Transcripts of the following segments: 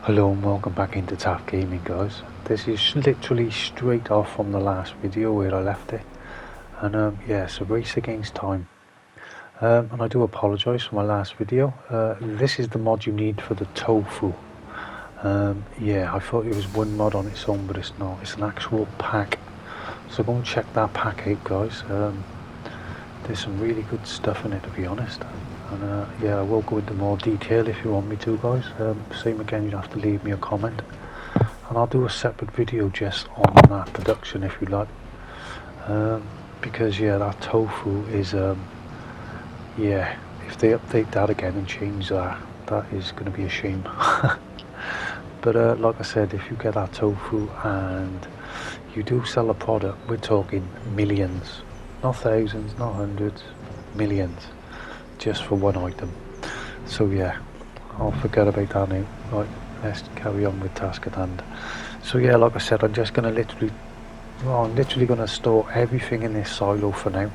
Hello and welcome back into Tap Gaming, guys. This is literally straight off from the last video where I left it, and yeah, it's a race against time. And I do apologise for my last video. This is the mod you need for the tofu. Yeah, I thought it was one mod on its own, but it's not. It's an actual pack. So go and check that pack out, guys. There's some really good stuff in it, to be honest. And yeah, I will go into more detail if you want me to, guys. Same again, you'd have to leave me a comment, and I'll do a separate video just on that production if you like. Because yeah, that tofu is yeah, if they update that again and change that, that is going to be a shame. But like I said, if you get that tofu and you do sell a product, we're talking millions, not thousands, not hundreds, millions, just for one item. So yeah, I'll forget about that now. Right, let's carry on with task at hand. So yeah, like I said, I'm just going to I'm literally going to store everything in this silo for now,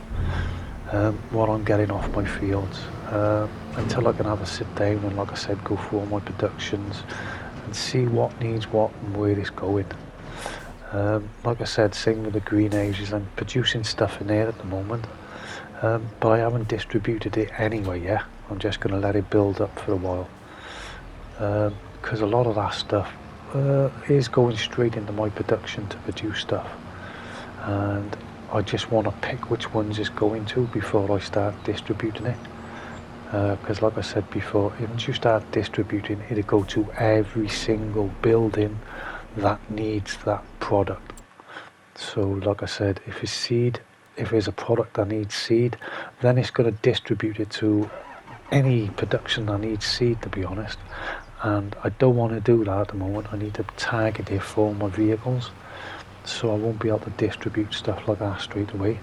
while I'm getting off my fields, until I can have a sit down and, like I said, go through all my productions and see what needs what and where it's going. Like I said, same with the greenhouses, I'm producing stuff in there at the moment, but I haven't distributed it anyway yet. I'm just going to let it build up for a while, because a lot of that stuff is going straight into my production to produce stuff, and I just want to pick which ones it's going to before I start distributing it, because like I said before, once you start distributing, it'll go to every single building that needs that product. So like I said, if it's seed, if there's a product that needs seed, then it's going to distribute it to any production that needs seed, to be honest. And I don't want to do that at the moment. I need to target it for my vehicles, so I won't be able to distribute stuff like that straight away.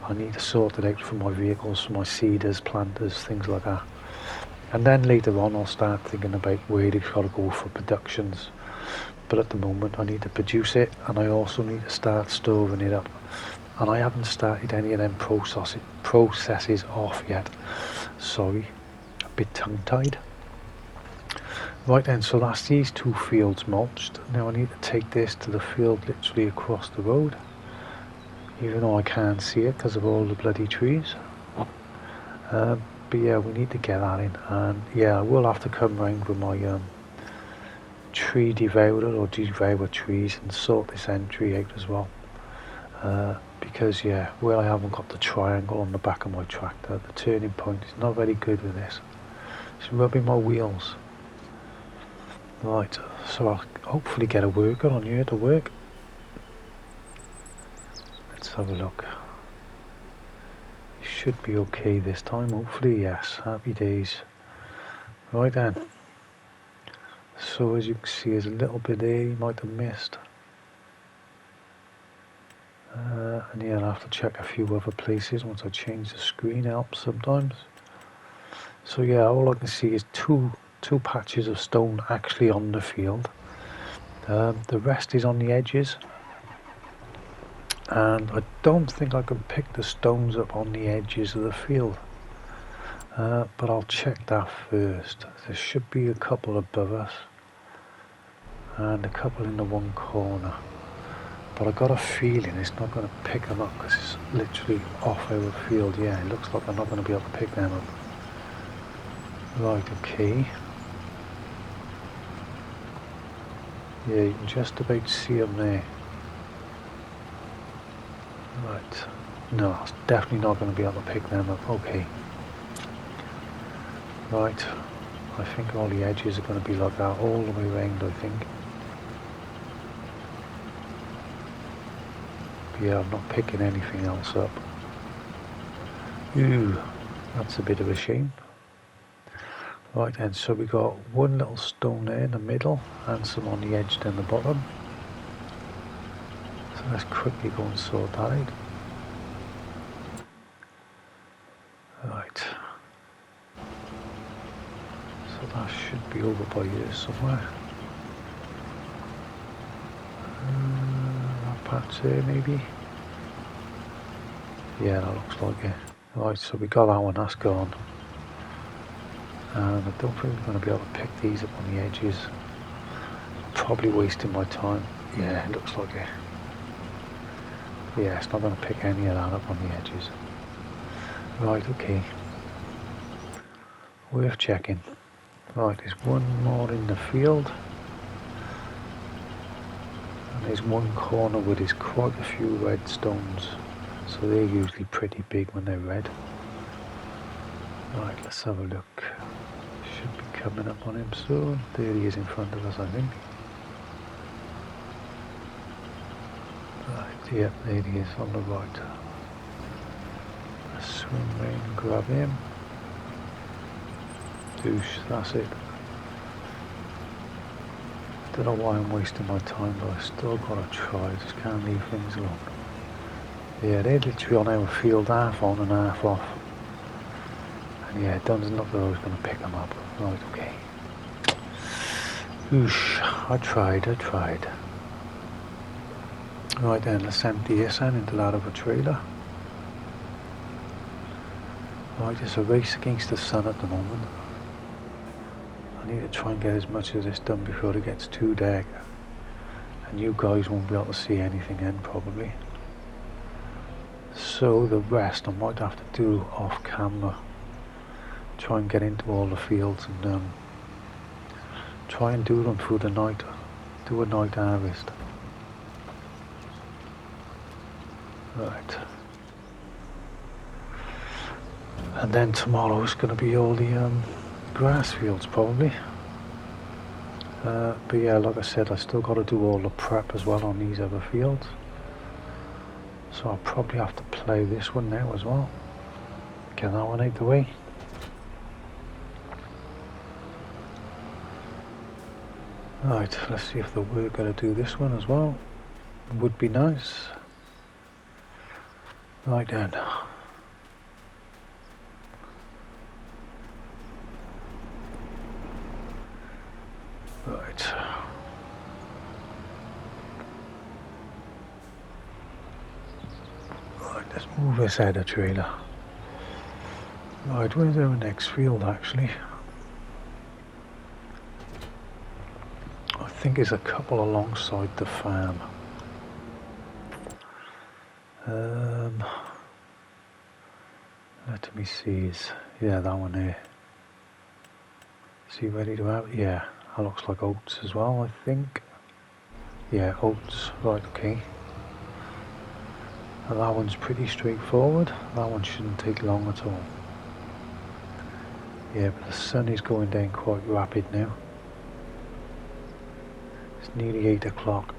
I need to sort it out for my vehicles, for my seeders, planters, things like that. And then later on I'll start thinking about where it's got to go for productions. But at the moment I need to produce it, and I also need to start storing it up. And I haven't started any of them processes off yet. Sorry, a bit tongue-tied. Right then, so that's these two fields mulched. Now I need to take this to the field literally across the road, even though I can't see it because of all the bloody trees. But yeah, we need to get that in, and yeah, I will have to come round with my tree devourer or devour trees and sort this entry out as well, because yeah, where I haven't got the triangle on the back of my tractor, the turning point is not very good with this. It's rubbing my wheels. Right, so I'll hopefully get a worker on here to work. Let's have a look. It should be okay this time, hopefully. Yes, happy days. Right then, so as you can see, there's a little bit there you might have missed, and yeah, I'll have to check a few other places once I change the screen. Helps sometimes. So yeah, all I can see is two patches of stone actually on the field. The rest is on the edges, and I don't think I can pick the stones up on the edges of the field, but I'll check that first. There should be a couple above us and a couple in the one corner, but I got a feeling it's not going to pick them up because it's literally off our field. Yeah, it looks like I'm not going to be able to pick them up. Right, okay. Yeah, you can just about see them there. Right, no, it's definitely not going to be able to pick them up. Okay. Right, I think all the edges are going to be like that all the way around, I think. But yeah, I'm not picking anything else up. Ooh, that's a bit of a shame. Right then, so we got one little stone there in the middle and some on the edge down the bottom. So let's quickly go and sort that out. Right. So that should be over by here somewhere. That patch there maybe. Yeah, that looks like it. Right, so we got that one, that's gone. And I don't think we're going to be able to pick these up on the edges. probably wasting my time. Yeah, it looks like it. Yeah, it's not going to pick any of that up on the edges. Right, okay. Worth checking. Right, there's one more in the field. And there's one corner where there's quite a few red stones. So they're usually pretty big when they're red. Right, let's have a look. Should be coming up on him soon. There he is in front of us, I think. Right, yep, there he is on the right. Let's swim in and grab him. Douche, that's it. Don't know why I'm wasting my time, but I still gotta try. Just can't leave things alone. Yeah, they're literally on our field, half on and half off. And yeah, it doesn't look like I was gonna pick them up. Right, okay. Oosh, I tried. Right then, let's empty this then into that of a trailer. Right, it's a race against the sun at the moment. I need to try and get as much of this done before it gets too dark. And you guys won't be able to see anything then, probably. So the rest I might have to do off camera. Try and get into all the fields and try and do them through the night. Do a night harvest. Right. And then tomorrow's going to be all the grass fields probably. But yeah, like I said, I still got to do all the prep as well on these other fields. So I'll probably have to play this one now as well. Get that one out the way. Right, let's see if we're going to do this one as well. Would be nice. Right then. Right. Right, let's move this out of the trailer. Right, where's our next field actually? I think there's a couple alongside the farm. Let me see. Yeah, that one there. Is he ready to have? Yeah, that looks like oats as well, I think. Yeah, oats. Right, okay. And that one's pretty straightforward. That one shouldn't take long at all. Yeah, but the sun is going down quite rapid now. It's nearly 8 o'clock.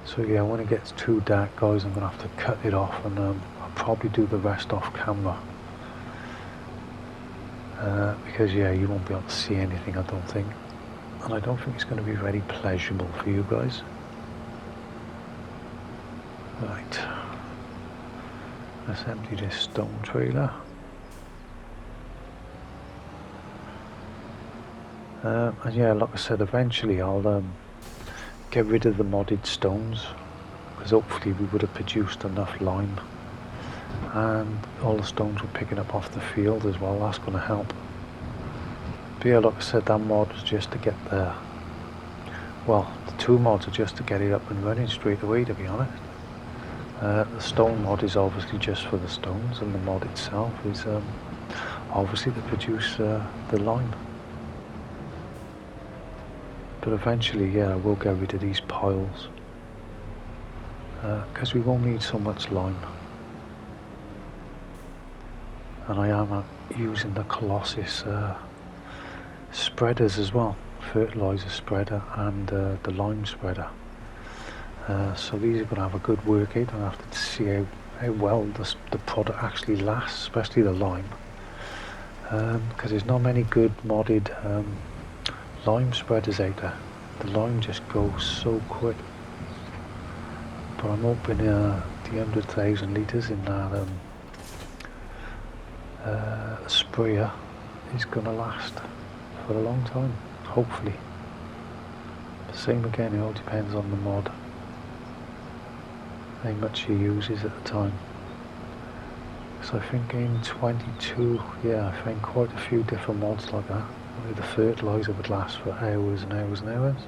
So yeah, when it gets too dark, guys, I'm going to have to cut it off and I'll probably do the rest off camera. Because yeah, you won't be able to see anything, I don't think. And I don't think it's going to be very pleasurable for you guys. Right. Let's empty this stone trailer. And yeah, like I said, eventually I'll get rid of the modded stones, because hopefully we would have produced enough lime, and all the stones we're picking up off the field as well, that's going to help. But yeah, like I said, that mod was just to get the two mods are just to get it up and running straight away, to be honest. The stone mod is obviously just for the stones, and the mod itself is obviously to produce the lime. But eventually, yeah, we'll get rid of these piles, because we won't need so much lime. And I am using the Colossus spreaders as well, fertilizer spreader and the lime spreader. So these are going to have a good workout. I'll have to see how well the product actually lasts, especially the lime, because there's not many good modded lime spreaders out there. The lime just goes so quick. But I'm hoping the 100,000 litres in that sprayer is going to last for a long time, hopefully. The same again, it all depends on the mod, how much he uses at the time. So I think in 22, yeah, I found quite a few different mods like that. The fertiliser would last for hours and hours and hours,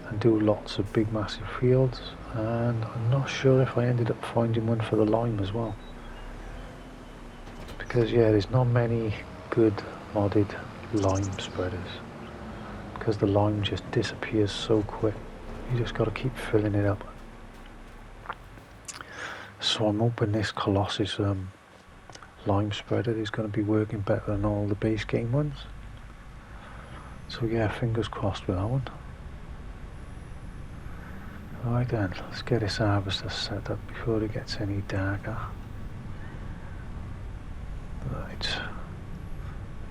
and do lots of big massive fields. And I'm not sure if I ended up finding one for the lime as well, because yeah, there's not many good modded lime spreaders, because the lime just disappears so quick. You just got to keep filling it up. So I'm hoping this Colossus lime spreader is going to be working better than all the base game ones. So yeah, fingers crossed with that one. Right then, let's get this harvester set up before it gets any darker. Right.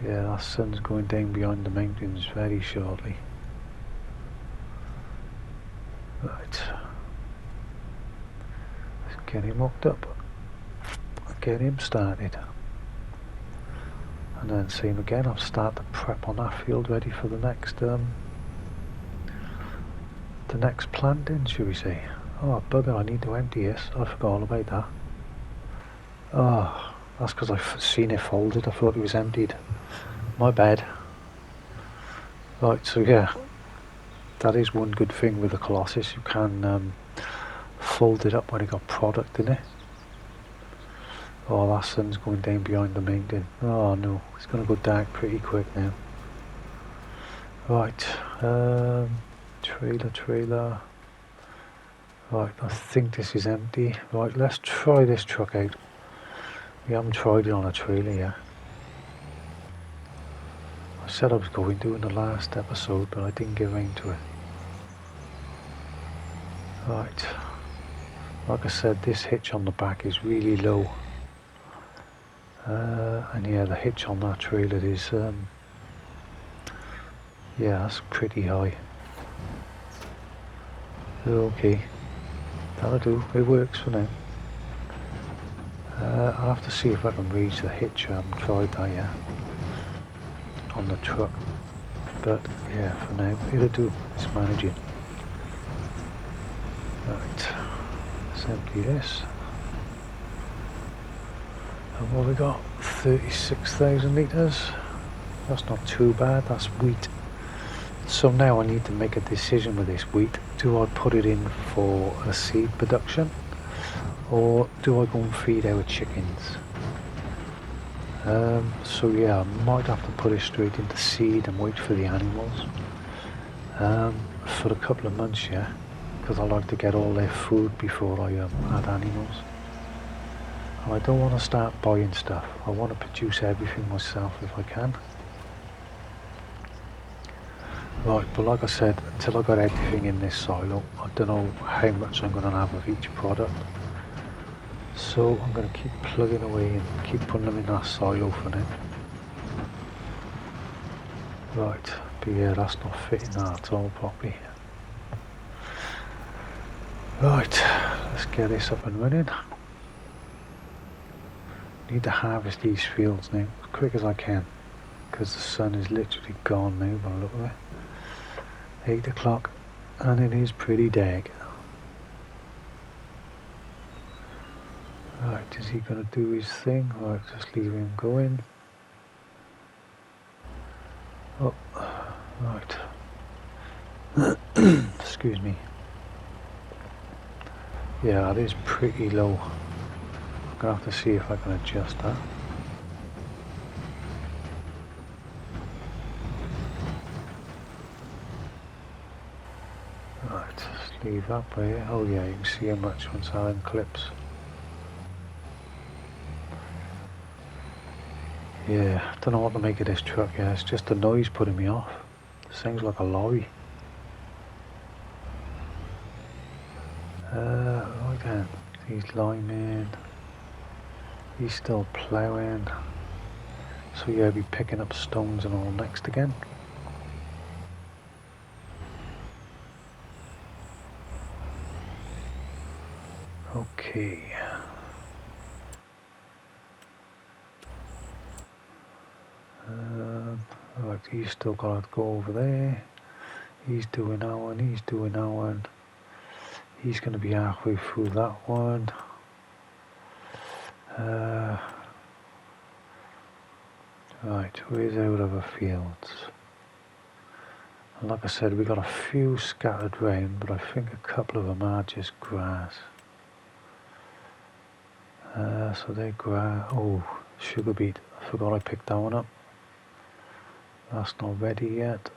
Yeah, that sun's going down behind the mountains very shortly. Right. Let's get him hooked up. Get him started. And then same again, I'll start the prep on that field ready for the next planting, should we say. Oh bugger, I need to empty this. I forgot all about that. Oh, that's because I've seen it folded. I thought it was emptied. My bad. Right, so yeah, that is one good thing with the Colossus. You can fold it up when it got product in it. Oh, that sun's going down behind the mountain. Oh no, it's going to go dark pretty quick now. Right, trailer. Right, I think this is empty. Right, let's try this truck out. We haven't tried it on a trailer yet. I said I was going to in the last episode, but I didn't get around to it. Right, like I said, this hitch on the back is really low. And yeah, the hitch on that trailer is, yeah, that's pretty high. Okay, that'll do, it works for now. I'll have to see if I can raise the hitch. I haven't tried that yet on the truck, but yeah, for now it'll do, it's managing. Right, let's empty this. And what we got? 36,000 litres. That's not too bad, that's wheat. So now I need to make a decision with this wheat. Do I put it in for a seed production, or do I go and feed our chickens? So yeah, I might have to put it straight into seed and wait for the animals for a couple of months, yeah, because I like to get all their food before I add animals. And I don't want to start buying stuff. I want to produce everything myself if I can. Right, but like I said, until I got everything in this silo, I don't know how much I'm going to have of each product. So I'm going to keep plugging away and keep putting them in that silo for now. Right, but yeah, that's not fitting that at all properly. Right, let's get this up and running. Need to harvest these fields now as quick as I can, because the sun is literally gone now by the look of it. 8 o'clock and it is pretty dark. Right, is he going to do his thing? Right, just leave him going. Oh, right. Excuse me. Yeah, it is pretty low. I'm going to have to see if I can adjust that. Right, just leave that by here. Oh yeah, you can see how much once that unclips. Yeah, don't know what to make of this truck. Yeah, it's just the noise putting me off. It sounds like a lorry. Right then, he's liming. He's still ploughing. So yeah, I'll be picking up stones and all next again. Okay. Right, he's still got to go over there. He's doing that one, he's doing that one. He's going to be halfway through that one. Right, where's our other fields? And like I said, we got a few scattered round, but I think a couple of them are just grass. So they're grass. Oh, sugar beet. I forgot I picked that one up. That's not ready yet.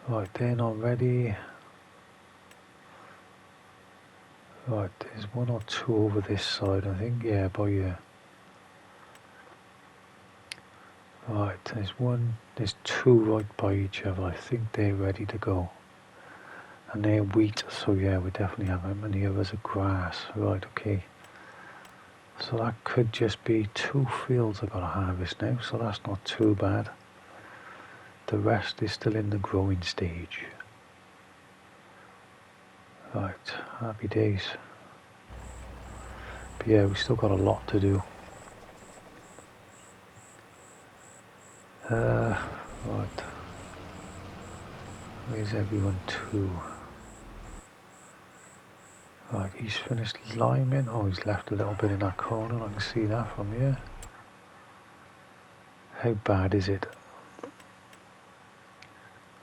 Right, they're not ready. Right, there's one or two over this side, I think. Yeah, by here. Right, there's two right by each other. I think they're ready to go. And they're wheat, so yeah, we definitely have them. And the others are grass. Right, okay. So that could just be 2 fields I've got to harvest now, so that's not too bad. The rest is still in the growing stage. Right, happy days. But yeah, we still got a lot to do. Right. Where's everyone to? Right, he's finished liming. Oh, he's left a little bit in that corner. I can see that from here. How bad is it?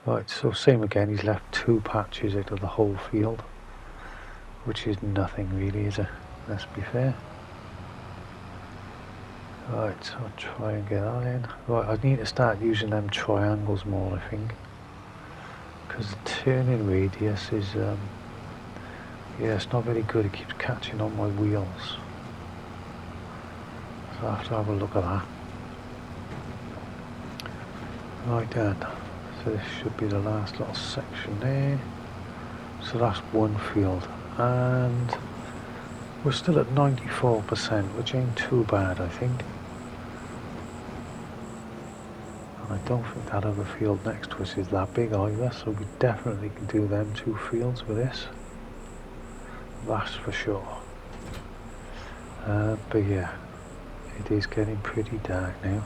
Right, so same again. He's left 2 patches out of the whole field, which is nothing really, is it? Let's be fair. Right, so I'll try and get that in. Right, I need to start using them triangles more, I think. Because the turning radius is, yeah, it's not very good. It keeps catching on my wheels. So I have to have a look at that. Right then, so this should be the last little section there. So that's one field. And we're still at 94%, which ain't too bad, I think. And I don't think that other field next to us is that big either, so we definitely can do them 2 fields with this. That's for sure. But yeah, it is getting pretty dark now.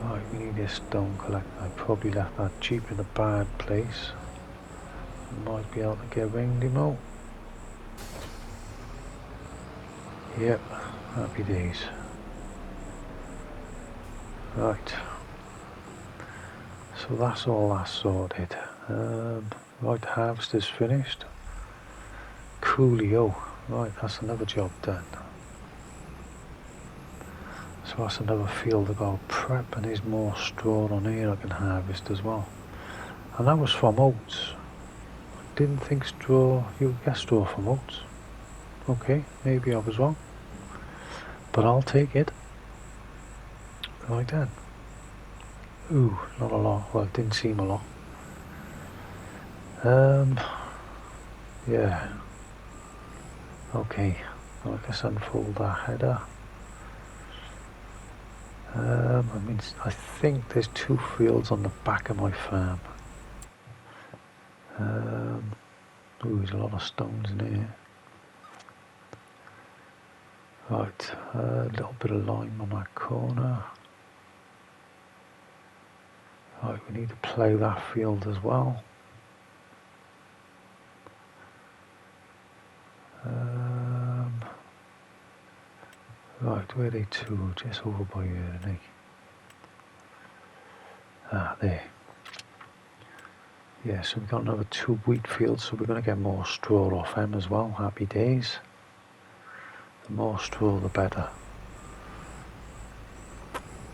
Right, we need a stone collector. I probably left that Jeep in a bad place. Might be able to get around him out. Yep, happy days. Right, so that's all that sorted. Right, harvester's finished. Coolio, right, that's another job done. So that's another field I've got to prep, and there's more straw on here I can harvest as well. And that was from oats. I didn't think straw, you would get straw from oats. Okay, maybe I was wrong, but I'll take it. Right then. Ooh, not a lot. Well, it didn't seem a lot. Yeah. Okay, well, let's unfold that header. I think there's 2 fields on the back of my farm. Ooh, there's a lot of stones in here. Right, a little bit of lime on that corner. Right, we need to plough that field as well. Right, where are they 2? Just over by here, I think. Ah, there. Yeah, so we've got another 2 wheat fields, so we're going to get more straw off them as well. Happy days. The more straw, the better.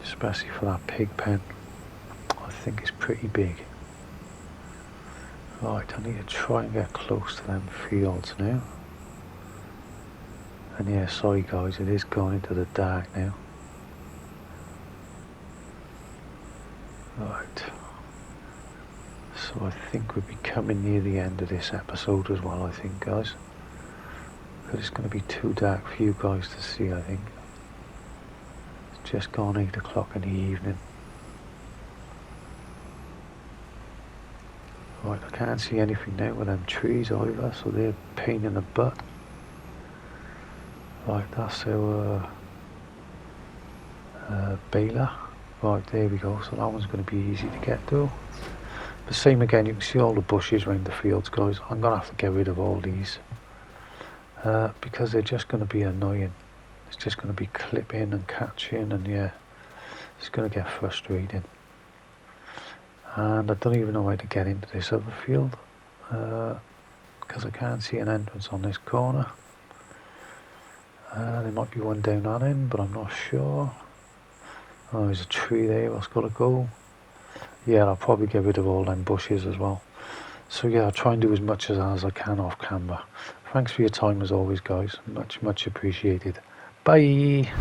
Especially for that pig pen. I think it's pretty big. Right, I need to try and get close to them fields now. And yeah, sorry guys, it is going into the dark now. Right. So I think we'll be coming near the end of this episode as well, I think, guys. But it's going to be too dark for you guys to see, I think. It's just gone 8 o'clock in the evening. Right, I can't see anything now with them trees either, so they're a pain in the butt. Right, that's our baler. Right, there we go, so that one's going to be easy to get to. The same again, you can see all the bushes around the fields, guys. I'm going to have to get rid of all these. because they're just going to be annoying. It's just going to be clipping and catching, and yeah, it's going to get frustrating. And I don't even know how to get into this other field, because I can't see an entrance on this corner. There might be one down that end, but I'm not sure. Oh, there's a tree there, that's got to go. Yeah, I'll probably get rid of all them bushes as well. So yeah, I'll try and do as much as I can off camera. Thanks for your time as always, guys. Much appreciated. Bye.